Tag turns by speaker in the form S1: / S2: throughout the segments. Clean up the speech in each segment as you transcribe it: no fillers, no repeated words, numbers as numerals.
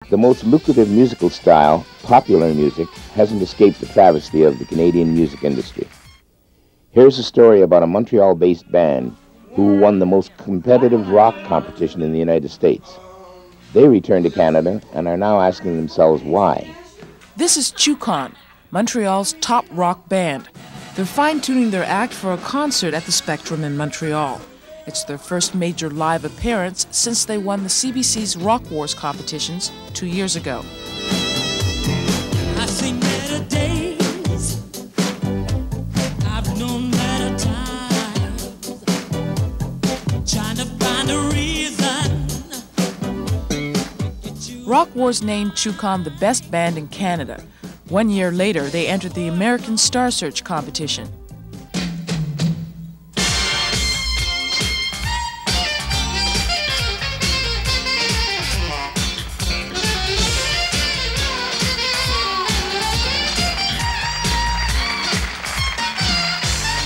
S1: The most lucrative musical style, popular music, hasn't escaped the travesty of the Canadian music industry. Here's a story about a Montreal-based band who won the most competitive rock competition in the United States. They returned to Canada and are now asking themselves why.
S2: This is Tchukon, Montreal's top rock band. They're fine-tuning their act for a concert at the Spectrum in Montreal. It's their first major live appearance since they won the CBC's Rock Wars competitions 2 years ago.
S3: I sing better days. I've known better times. Trying to find a reason.
S2: Rock Wars named Tchukon the best band in Canada. 1 year later, they entered the American Star Search competition.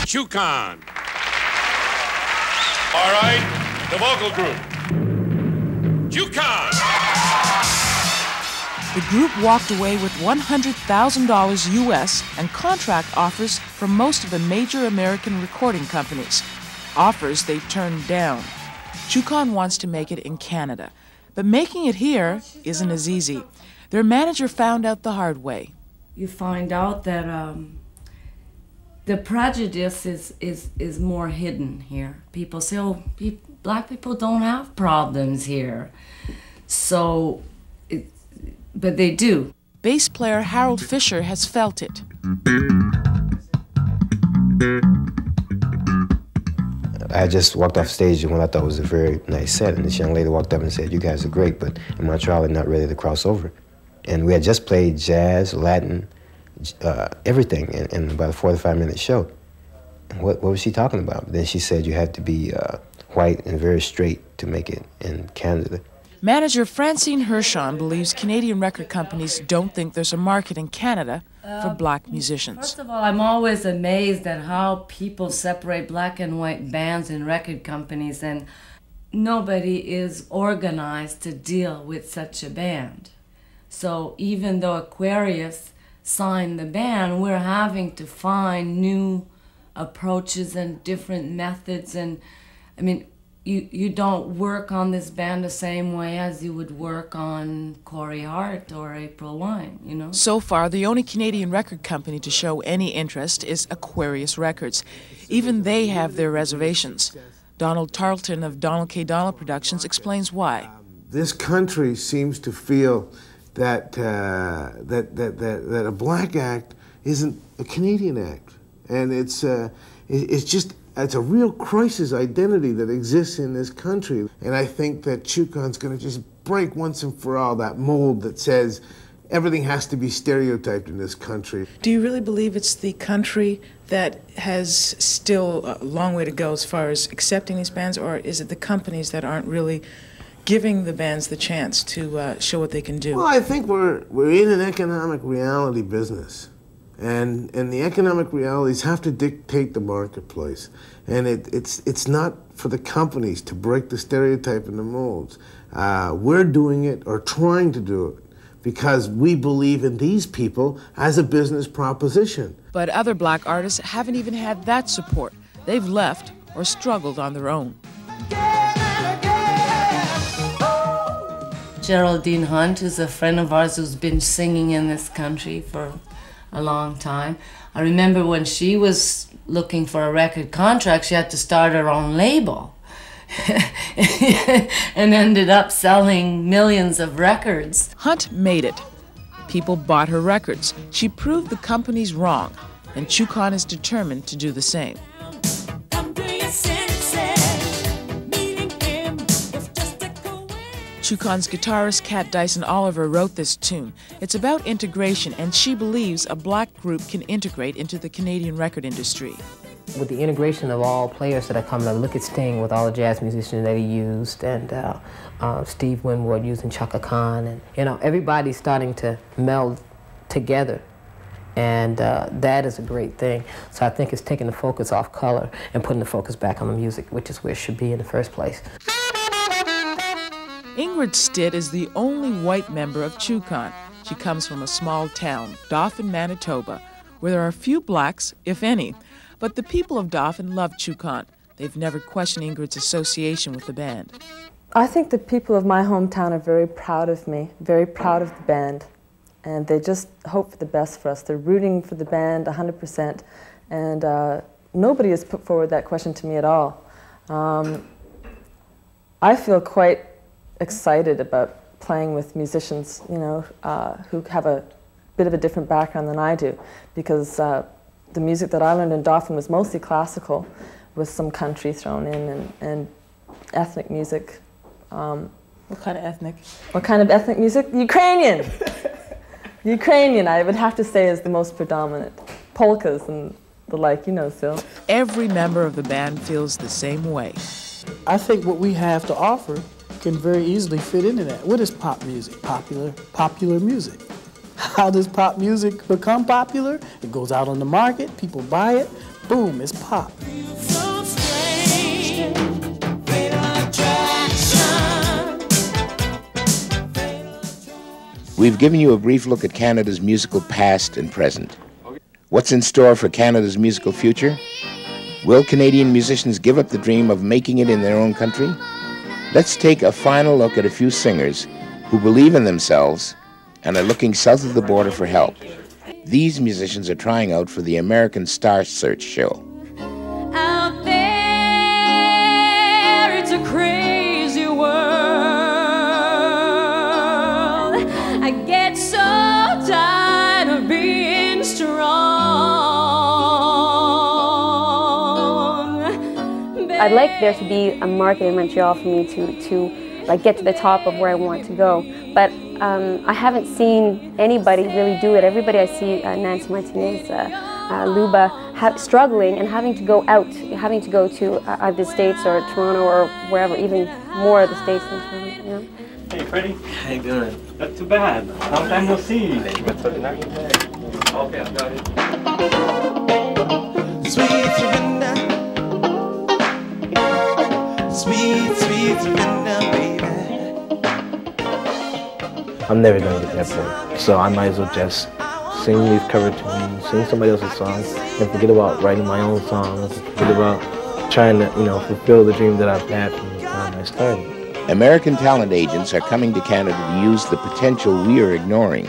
S4: Tchukon. All right, the vocal group. Tchukon.
S2: The group walked away with $100,000 US and contract offers from most of the major American recording companies. Offers they turned down. Tchukon wants to make it in Canada, but making it here isn't as easy. Their manager found out the hard way.
S5: You find out that the prejudice is more hidden here. People say, oh, black people don't have problems here. So, but they do.
S2: Bass player Harold Fisher has felt it.
S6: I just walked off stage when I thought it was a very nice set, and this young lady walked up and said, "You guys are great, but in Montreal they're not ready to cross over." And we had just played jazz, Latin, everything in about a 45-minute show. What was she talking about? Then she said you had to be white and very straight to make it in Canada.
S2: Manager Francine Hershon believes Canadian record companies don't think there's a market in Canada for black musicians.
S5: First of all, I'm always amazed at how people separate black and white bands and record companies, and nobody is organized to deal with such a band. So even though Aquarius signed the band, we're having to find new approaches and different methods. And I mean, you don't work on this band the same way as you would work on Corey Hart or April Wine, you know?
S2: So far, the only Canadian record company to show any interest is Aquarius Records. Even they have their reservations. Donald Tarleton of Donald K. Donald Productions explains why.
S7: This country seems to feel that a black act isn't a Canadian act, and it's a real crisis identity that exists in this country. And I think that Tchukon's going to just break once and for all that mold that says everything has to be stereotyped in this country.
S8: Do you really believe it's the country that has still a long way to go as far as accepting these bands, or is it the companies that aren't really giving the bands the chance to show what they can do?
S7: Well, I think we're in an economic reality business, and the economic realities have to dictate the marketplace, and it's not for the companies to break the stereotype and the molds. We're doing it, or trying to do it, because we believe in these people as a business proposition.
S2: But other black artists haven't even had that support. They've left or struggled on their own.
S5: Geraldine Hunt is a friend of ours who's been singing in this country for a long time. I remember when she was looking for a record contract, she had to start her own label and ended up selling millions of records.
S2: Hunt made it. People bought her records. She proved the companies wrong, and Tchukon is determined to do the same. Tchukon's guitarist Kat Dyson Oliver wrote this tune. It's about integration, and she believes a black group can integrate into the Canadian record industry.
S9: With the integration of all players that are coming up, look at Sting with all the jazz musicians that he used, and Steve Winwood using Tchukon, and you know, everybody's starting to meld together, and that is a great thing. So I think it's taking the focus off color and putting the focus back on the music, which is where it should be in the first place.
S2: Ingrid Stitt is the only white member of Tchukon. She comes from a small town, Dauphin, Manitoba, where there are few blacks, if any. But the people of Dauphin love Tchukon. They've never questioned Ingrid's association with the band.
S10: I think the people of my hometown are very proud of me, very proud of the band. And they just hope for the best for us. They're rooting for the band 100%. And nobody has put forward that question to me at all. I feel quite excited about playing with musicians, you know, who have a bit of a different background than I do, because the music that I learned in Dauphin was mostly classical, with some country thrown in and ethnic music.
S8: What kind of ethnic?
S10: What kind of ethnic music? Ukrainian! Ukrainian, I would have to say, is the most predominant. Polkas and the like, you know, Sil.
S2: Every member of the band feels the same way.
S11: I think what we have to offer can very easily fit into that. What is pop music? Popular music. How does pop music become popular? It goes out on the market, people buy it, boom, it's pop.
S1: We've given you a brief look at Canada's musical past and present. What's in store for Canada's musical future? Will Canadian musicians give up the dream of making it in their own country? Let's take a final look at a few singers who believe in themselves and are looking south of the border for help. These musicians are trying out for the American Star Search show.
S3: Out there, it's a crazy world. I get so tired of being strong.
S12: I'd like there to be a market in Montreal for me to like get to the top of where I want to go. But I haven't seen anybody really do it. Everybody I see, Nancy Martinez, Luba, struggling and having to go out, having to go to either the States or Toronto or wherever, even more of the States than Toronto. You know?
S13: Hey, Freddie. How you doing? Not too bad. Long time no see. Okay, I got it.
S3: Sweet Savannah, sweet, sweet Savannah, baby.
S14: I'm never going to get that point. So I might as well just sing these cover tunes, sing somebody else's songs, and forget about writing my own songs, forget about trying to, you know, fulfill the dream that I've had from the time I started.
S1: American talent agents are coming to Canada to use the potential we are ignoring.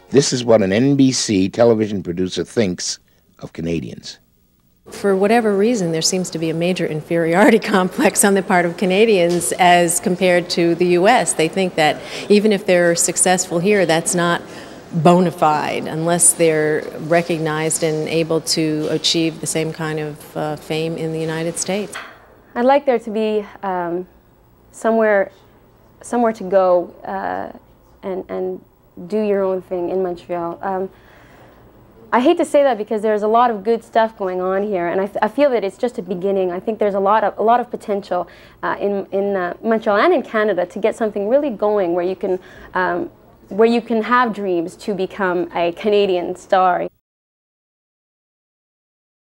S1: This is what an NBC television producer thinks of Canadians.
S15: For whatever reason, there seems to be a major inferiority complex on the part of Canadians as compared to the U.S. They think that even if they're successful here, that's not bona fide unless they're recognized and able to achieve the same kind of fame in the United States.
S12: I'd like there to be somewhere to go and do your own thing in Montreal. I hate to say that because there's a lot of good stuff going on here, and I feel that it's just a beginning. I think there's a lot of potential in Montreal and in Canada to get something really going where you can have dreams to become a Canadian star.